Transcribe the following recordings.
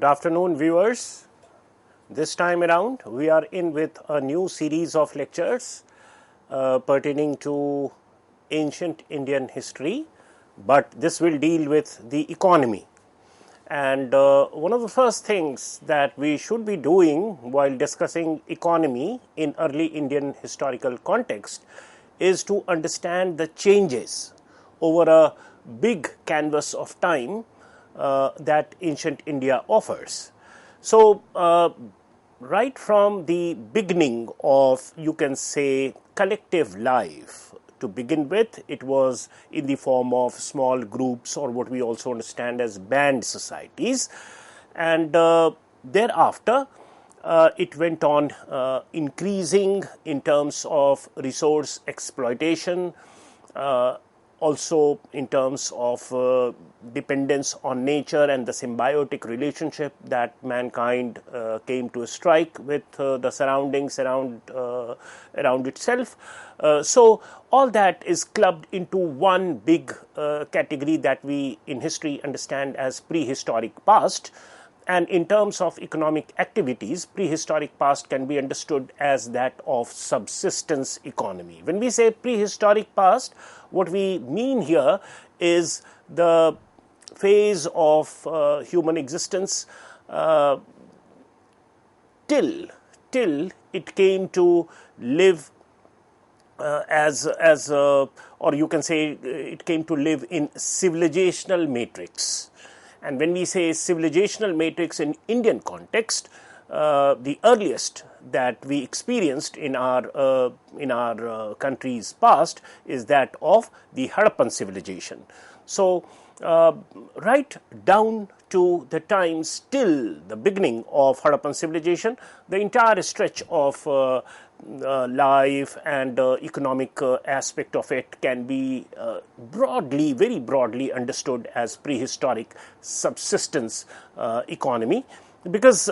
afternoon, viewers. This time around, we are in with a new series of lectures pertaining to ancient Indian history, but this will deal with the economy. And one of the first things that we should be doing while discussing economy in early Indian historical context is to understand the changes over a big canvas of time that ancient India offers. So, right from the beginning of, you can say, collective life, to begin with, it was in the form of small groups, or what we also understand as band societies, and thereafter it went on increasing in terms of resource exploitation, also in terms of dependence on nature and the symbiotic relationship that mankind came to strike with the surroundings around itself. So all that is clubbed into one big category that we in history understand as prehistoric past. And in terms of economic activities, prehistoric past can be understood as that of subsistence economy. When we say prehistoric past, what we mean here is the phase of human existence till it came to live or you can say it came to live in civilizational matrix. And when we say civilizational matrix in Indian context, the earliest that we experienced in our country's past is that of the Harappan civilization. So, right down to the times till the beginning of Harappan civilization, the entire stretch of life and economic aspect of it can be very broadly understood as prehistoric subsistence economy, because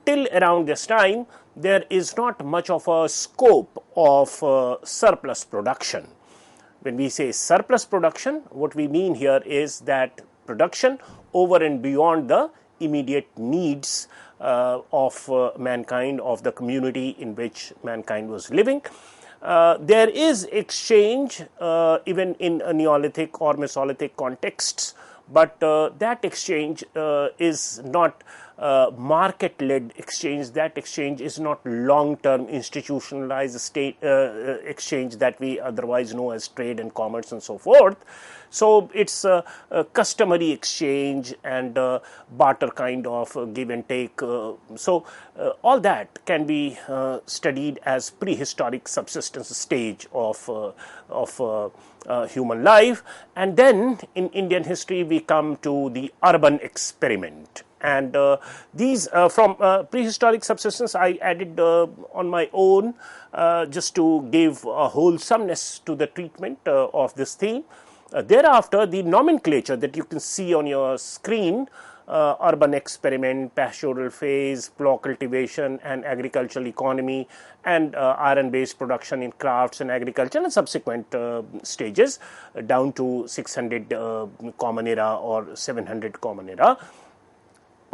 till around this time there is not much of a scope of surplus production. When we say surplus production, what we mean here is that production over and beyond the immediate needs of mankind, of the community in which mankind was living. There is exchange even in a Neolithic or Mesolithic contexts, but that exchange is not market-led exchange. That exchange is not long-term institutionalized state exchange that we otherwise know as trade and commerce and so forth. So it's a customary exchange and barter kind of give and take. So all that can be studied as prehistoric subsistence stage of human life. And then in Indian history we come to the urban experiment. And these from prehistoric subsistence I added on my own just to give a wholesomeness to the treatment of this theme. Thereafter, the nomenclature that you can see on your screen, urban experiment, pastoral phase, plough cultivation and agricultural economy, and iron-based production in crafts and agriculture, and subsequent stages down to 600 Common Era or 700 Common Era.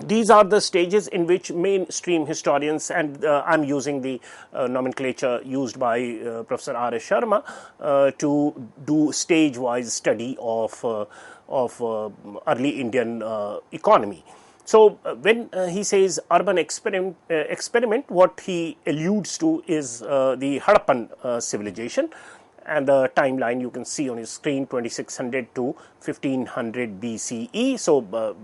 These are the stages in which mainstream historians, and I'm using the nomenclature used by Professor R. S. Sharma to do stage-wise study of early Indian economy. So when he says urban experiment, what he alludes to is the Harappan civilization. And the timeline you can see on your screen, 2600 to 1500 BCE. So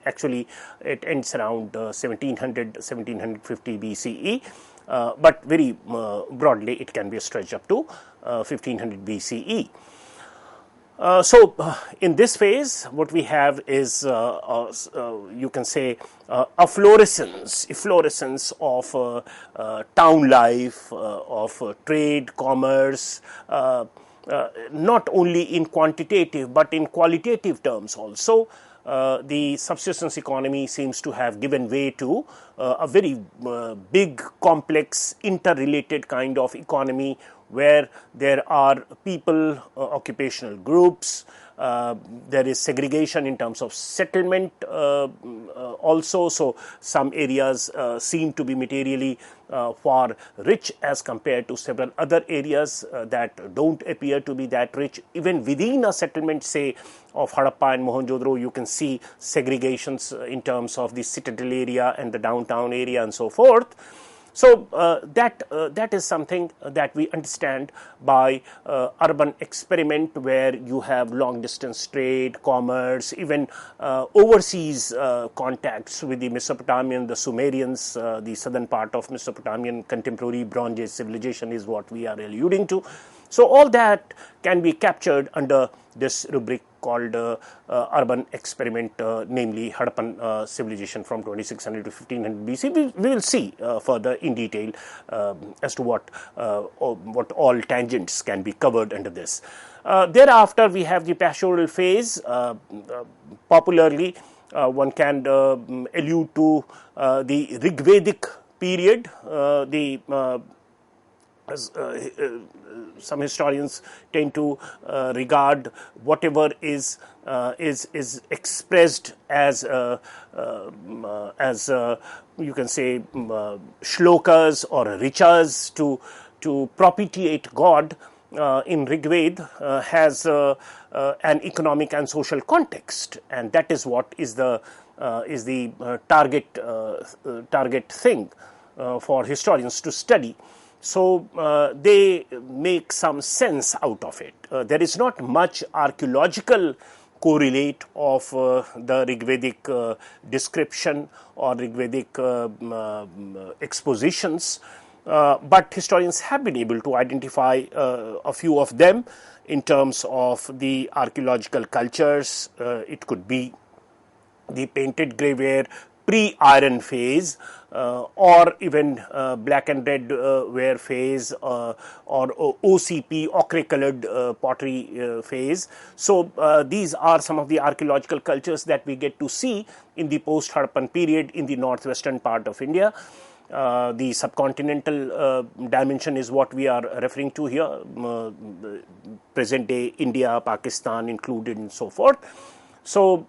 actually it ends around 1750 BCE, but very broadly it can be stretched up to 1500 BCE. So in this phase what we have is you can say a efflorescence of town life, of trade, commerce, not only in quantitative but in qualitative terms also. The subsistence economy seems to have given way to a very big, complex, interrelated kind of economy where there are people, occupational groups, There is segregation in terms of settlement also. So some areas seem to be materially far rich as compared to several other areas that don't appear to be that rich. Even within a settlement, say, of Harappa and Mohenjo-daro, you can see segregations in terms of the citadel area and the downtown area and so forth. So that is something that we understand by urban experiment, where you have long distance trade, commerce, even overseas contacts with the Mesopotamian, the Sumerians, the southern part of Mesopotamian contemporary Bronze Age civilization is what we are alluding to. So all that can be captured under this rubric called urban experiment, namely Harappan civilization from 2600 to 1500 BC. We will see further in detail as to what all tangents can be covered under this. Thereafter, we have the pastoral phase. Popularly, one can allude to the Rigvedic period. Some historians tend to regard whatever is expressed as you can say shlokas or richas to propitiate God in Rigved has an economic and social context, and that is what is the target thing for historians to study. So they make some sense out of it. There is not much archaeological correlate of the Rigvedic description or Rigvedic expositions, but historians have been able to identify a few of them in terms of the archaeological cultures. It could be the painted graveware pre-iron phase, or even black and red ware phase, or OCP, ochre-colored pottery phase. So these are some of the archaeological cultures that we get to see in the post-Harappan period in the northwestern part of India. The subcontinental dimension is what we are referring to here, present day India, Pakistan included, and so forth. So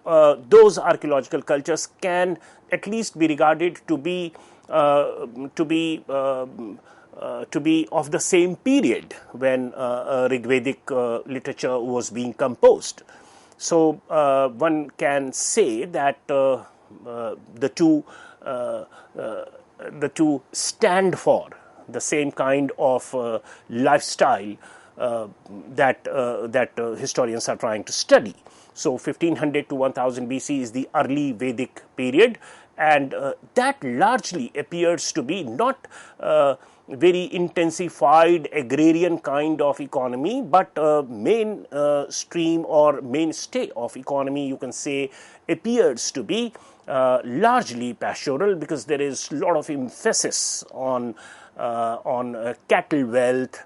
those archaeological cultures can at least be regarded to be of the same period when Rigvedic literature was being composed. So one can say that the two stand for the same kind of lifestyle that historians are trying to study. So 1500 to 1000 BC is the early Vedic period, and that largely appears to be not very intensified agrarian kind of economy, but main stream or mainstay of economy, you can say, appears to be largely pastoral, because there is a lot of emphasis on cattle wealth.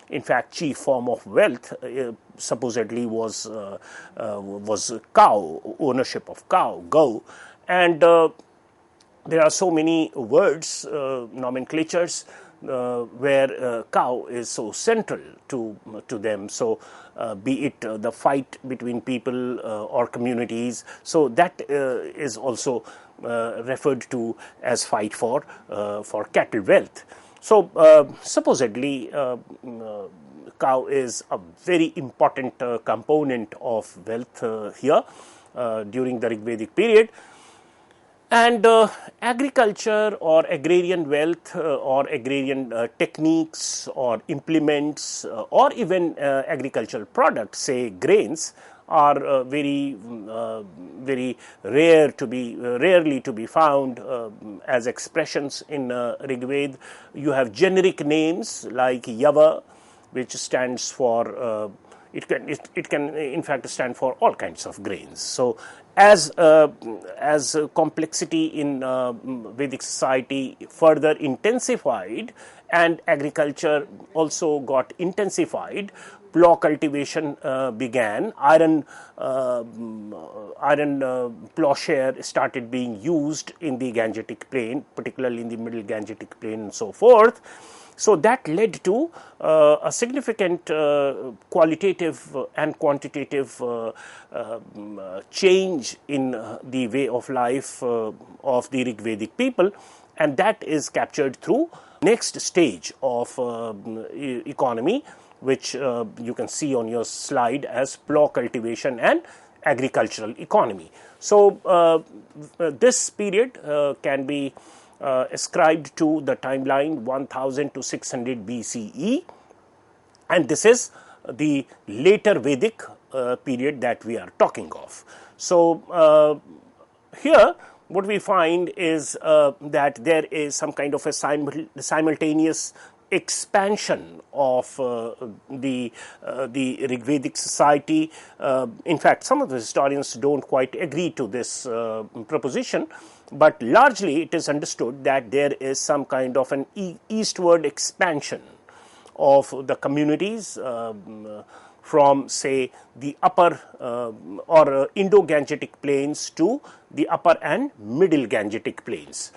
In fact, chief form of wealth supposedly was cow, ownership of cow, go, and there are so many words, nomenclatures, where cow is so central to them. So be it the fight between people or communities, so that is also referred to as fight for cattle wealth. So supposedly cow is a very important component of wealth here during the Rigvedic period. And agriculture or agrarian wealth or agrarian techniques or implements or even agricultural products, say grains, are very rarely to be found as expressions in Rigved. You have generic names like Yava, which stands for it can in fact stand for all kinds of grains. So as complexity in Vedic society further intensified and agriculture also got intensified, plough cultivation began, iron plowshare started being used in the Gangetic plain, particularly in the middle Gangetic plain and so forth. So that led to a significant qualitative and quantitative change in the way of life of the Rig Vedic people, and that is captured through next stage of economy, which you can see on your slide as plough cultivation and agricultural economy. So this period can be ascribed to the timeline 1000 to 600 BCE, and this is the later Vedic period that we are talking of. So here what we find is that there is some kind of a simultaneous expansion of the Rigvedic society. In fact, some of the historians don't quite agree to this proposition, but largely it is understood that there is some kind of an eastward expansion of the communities from, say, the upper or Indo-Gangetic plains to the upper and middle Gangetic plains.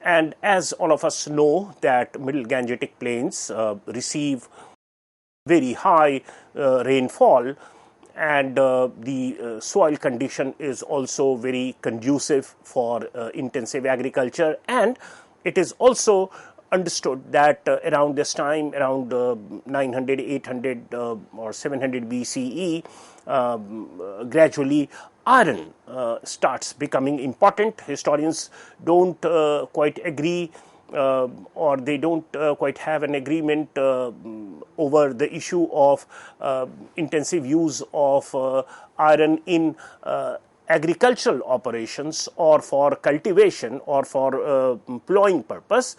And as all of us know that middle Gangetic plains receive very high rainfall, and the soil condition is also very conducive for intensive agriculture, and it is also understood that around this time, around 900, 800 or 700 BCE, gradually iron starts becoming important. Historians don't quite agree or they don't quite have an agreement over the issue of intensive use of iron in agricultural operations or for cultivation or for ploughing purpose.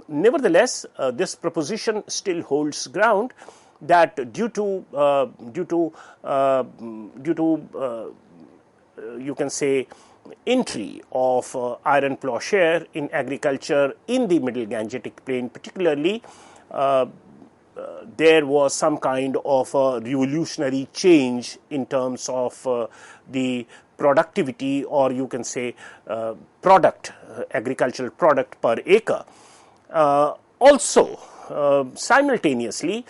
Nevertheless, this proposition still holds ground that due to you can say entry of iron plowshare in agriculture in the middle Gangetic plain particularly, there was some kind of a revolutionary change in terms of the productivity, or you can say product, agricultural product per acre. Also, simultaneously,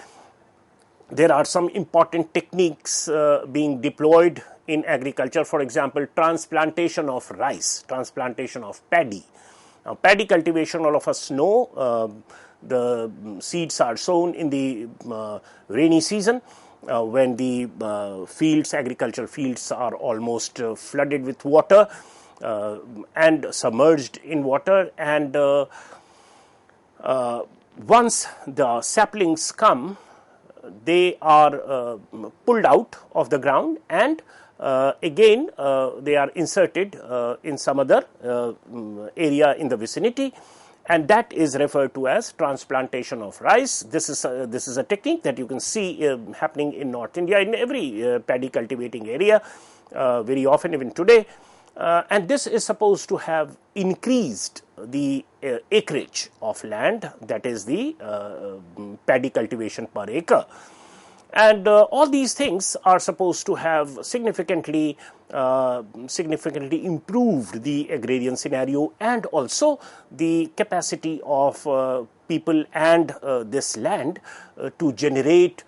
there are some important techniques being deployed in agriculture. For example, transplantation of rice, transplantation of paddy. Now, paddy cultivation, all of us know, the seeds are sown in the rainy season when the fields, agricultural fields are almost flooded with water and submerged in water, and once the saplings come, they are pulled out of the ground, and again they are inserted in some other area in the vicinity, and that is referred to as transplantation of rice. This is a technique that you can see happening in North India in every paddy cultivating area very often, even today, and this is supposed to have increased the acreage of land, that is the paddy cultivation per acre. And all these things are supposed to have significantly improved the agrarian scenario and also the capacity of people and this land to generate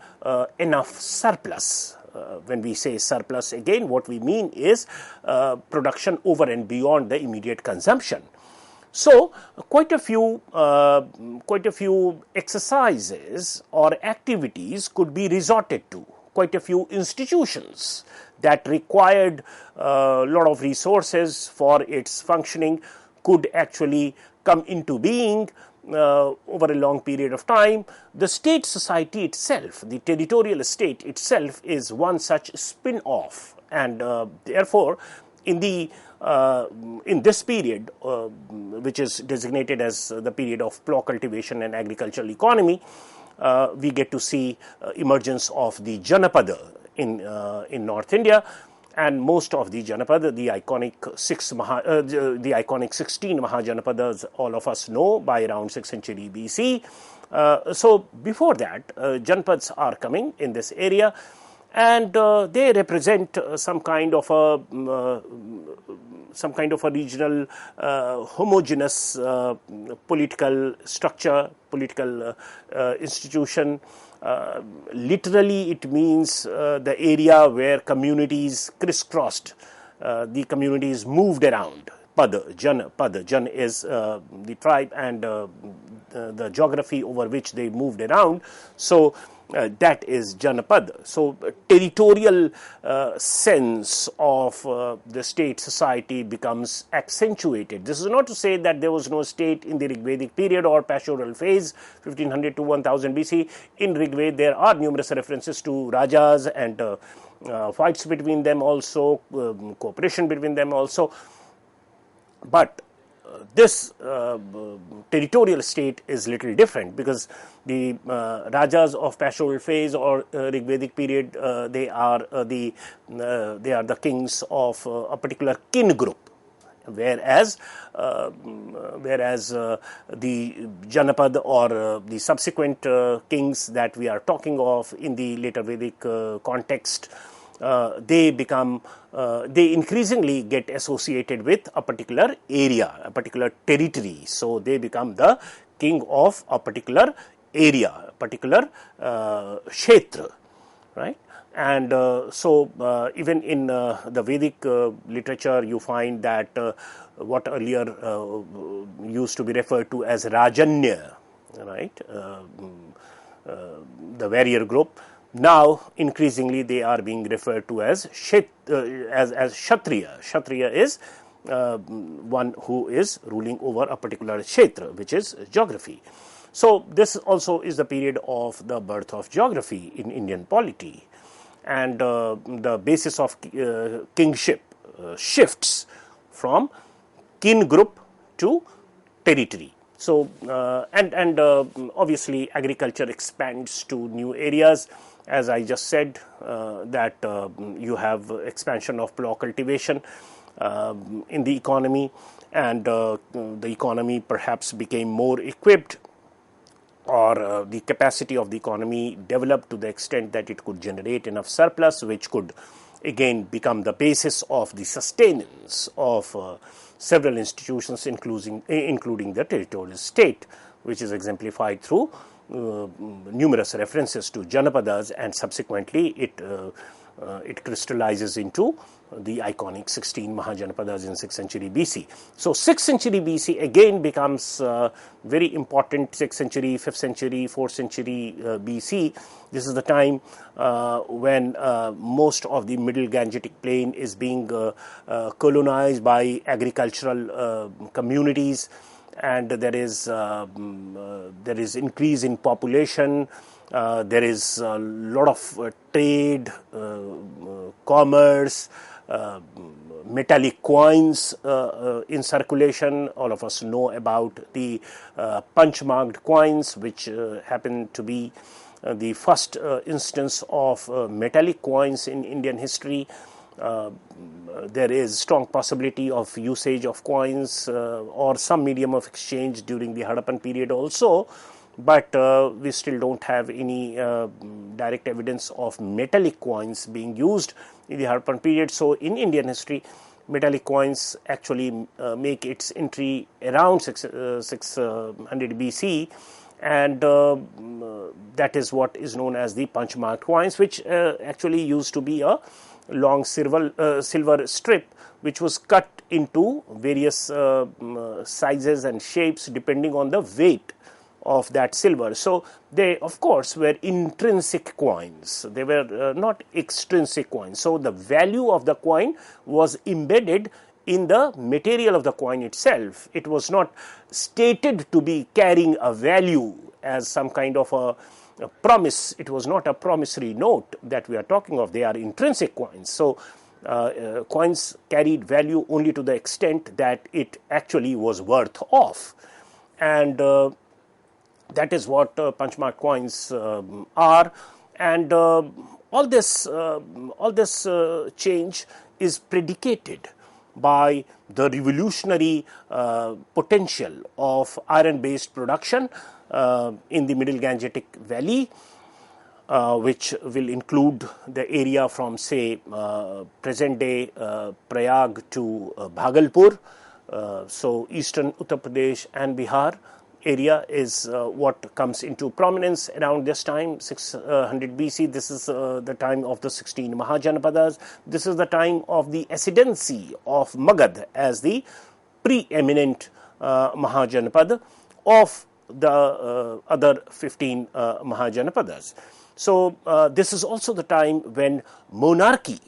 enough surplus. When we say surplus, again, what we mean is production over and beyond the immediate consumption. So, quite a few exercises or activities could be resorted to. Quite a few institutions that required a lot of resources for its functioning could actually come into being over a long period of time. The state society itself, the territorial state itself, is one such spin-off, and therefore, in this period, which is designated as the period of plough cultivation and agricultural economy, we get to see emergence of the Janapada in North India, and most of the Janapada, the iconic 16 Mahajanapadas, all of us know by around 6th century BC. So before that, Janapads are coming in this area, and they represent some kind of a regional homogeneous political structure, political institution. Literally, it means the area where communities crisscrossed, the communities moved around. Jan is the tribe and the geography over which they moved around. So that is Janapad. So territorial sense of the state society becomes accentuated. This is not to say that there was no state in the Rigvedic period or pastoral phase, 1500 to 1000 BC. In Rigved, there are numerous references to rajas and fights between them also, cooperation between them also. But this territorial state is little different, because the rajas of pastoral phase or Rigvedic period, they are the kings of a particular kin group, whereas the Janapad or the subsequent kings that we are talking of in the later Vedic context, they increasingly get associated with a particular area, a particular territory. So they become the king of a particular area, a particular kshetra, right? And so even in the Vedic literature, you find that what earlier used to be referred to as Rajanya, right? The warrior group. Now, increasingly, they are being referred to as Kshatriya. Kshatriya is one who is ruling over a particular kshetra, which is geography. So, this also is the period of the birth of geography in Indian polity, and the basis of kingship shifts from kin group to territory. So, obviously, agriculture expands to new areas. As I just said, that you have expansion of plough cultivation in the economy, and the economy perhaps became more equipped, or the capacity of the economy developed to the extent that it could generate enough surplus, which could again become the basis of the sustenance of several institutions, including the territorial state, which is exemplified through numerous references to Janapadas, and subsequently it crystallizes into the iconic 16 Mahajanapadas in 6th century BC. So 6th century BC again becomes very important. 6th century, 5th century, 4th century BC. This is the time when most of the middle Gangetic plain is being colonized by agricultural communities, and there is increase in population. There is a lot of trade, commerce, metallic coins in circulation. All of us know about the punch-marked coins, which happen to be the first instance of metallic coins in Indian history. There is strong possibility of usage of coins or some medium of exchange during the Harappan period also, but we still don't have any direct evidence of metallic coins being used in the Harappan period. So in Indian history, metallic coins actually make its entry around 600 BC, and that is what is known as the punch-marked coins, which actually used to be a long silver strip, which was cut into various sizes and shapes depending on the weight of that silver. So they, of course, were intrinsic coins. They were not extrinsic coins. So the value of the coin was embedded in the material of the coin itself. It was not stated to be carrying a value as some kind of a promise. It was not a promissory note that we are talking of. They are intrinsic coins. So coins carried value only to the extent that it actually was worth of, and that is what punch-marked coins are. And all this change is predicated by the revolutionary potential of iron-based production in the Middle Gangetic Valley, which will include the area from, say, present-day Prayag to Bhagalpur. So eastern Uttar Pradesh and Bihar area is what comes into prominence around this time, 600 BC. This is the time of the 16 Mahajanapadas. This is the time of the ascendancy of Magad as the preeminent Mahajanapada of the other 15 Mahajanapadas. So this is also the time when monarchy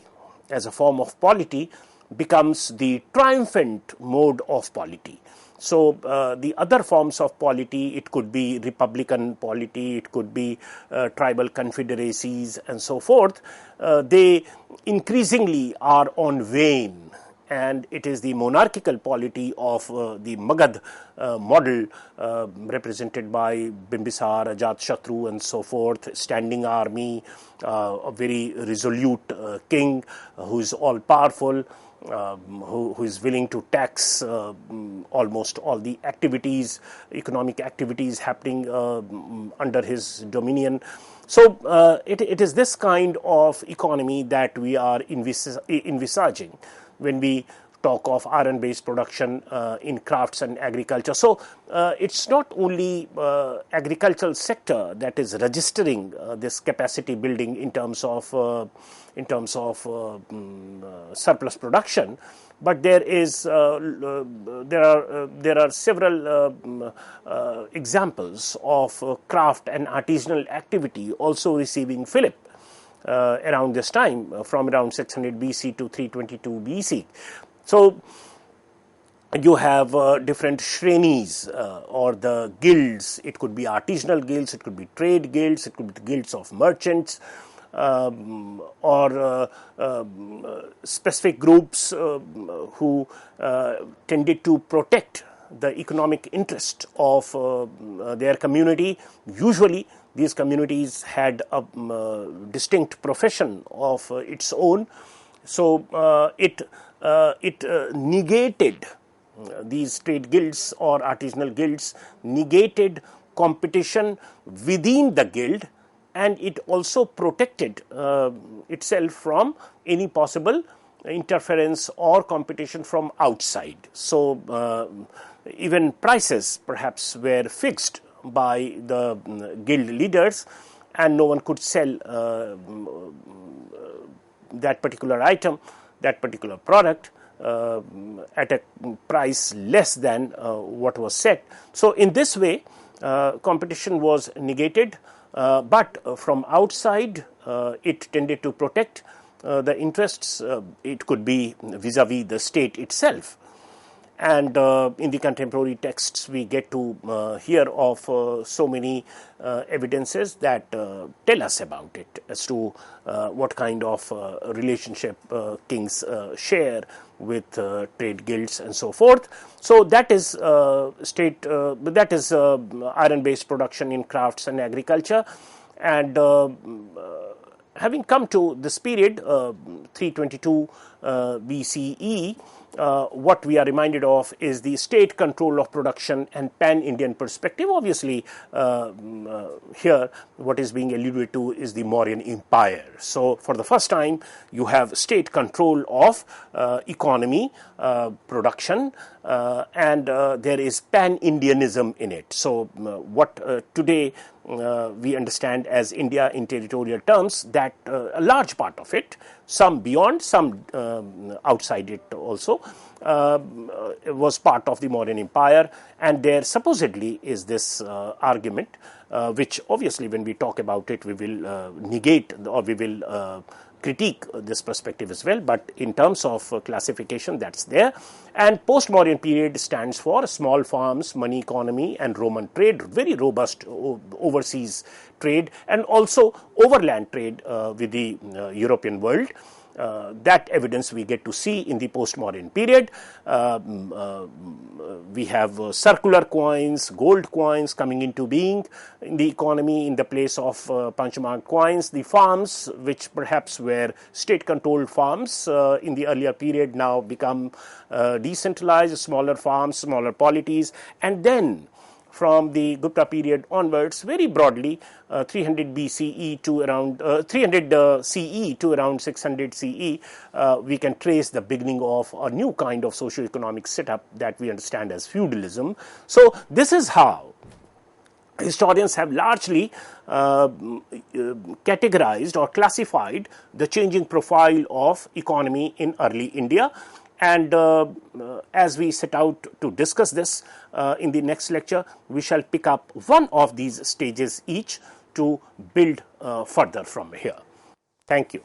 as a form of polity becomes the triumphant mode of polity. So the other forms of polity, it could be republican polity, it could be tribal confederacies and so forth, they increasingly are on wane, and it is the monarchical polity of the Magad model represented by Bimbisar, Ajatashatru and so forth, standing army, a very resolute king who is all powerful, who is willing to tax almost all the activities, economic activities happening under his dominion. So it is this kind of economy that we are envisaging when we talk of iron-based production in crafts and agriculture. So it's not only agricultural sector that is registering this capacity building in terms of surplus production, but there are several examples of craft and artisanal activity also receiving fillip around this time, from around 600 BC to 322 BC. So you have different shrenis or the guilds. It could be artisanal guilds, it could be trade guilds, it could be guilds of merchants, or specific groups who tended to protect the economic interest of their community. Usually these communities had a distinct profession of its own. So it negated, these trade guilds or artisanal guilds negated competition within the guild, and it also protected itself from any possible interference or competition from outside. So even prices perhaps were fixed by the guild leaders, and no one could sell that particular item, that particular product at a price less than what was set. So in this way competition was negated, but from outside it tended to protect the interests. It could be vis-a-vis the state itself. And in the contemporary texts we get to hear of so many evidences that tell us about it, as to what kind of relationship kings share with trade guilds and so forth. So that is iron-based production in crafts and agriculture. And having come to this period, 322 BCE, what we are reminded of is the state control of production and pan-Indian perspective. Obviously, here what is being alluded to is the Mauryan Empire. So for the first time you have state control of economy, production, and there is pan-Indianism in it. So what today we understand as India in territorial terms, that a large part of it, some beyond, some outside it also, was part of the Mauryan Empire. And there supposedly is this argument, which obviously when we talk about it we will negate, or we will critique this perspective as well, but in terms of classification that's there. And post-Mauryan period stands for small farms, money economy and Roman trade, very robust overseas trade, and also overland trade with the European world. that evidence we get to see in the postmodern period. We have circular coins, gold coins coming into being in the economy in the place of punchmark coins. The farms, which perhaps were state-controlled farms in the earlier period, now become decentralized, smaller farms, smaller polities, and then from the Gupta period onwards, very broadly, 300 BCE to around 300 CE to around 600 CE, we can trace the beginning of a new kind of socio-economic setup that we understand as feudalism. So this is how historians have largely categorized or classified the changing profile of economy in early India. And as we set out to discuss this in the next lecture, we shall pick up one of these stages each to build further from here. Thank you.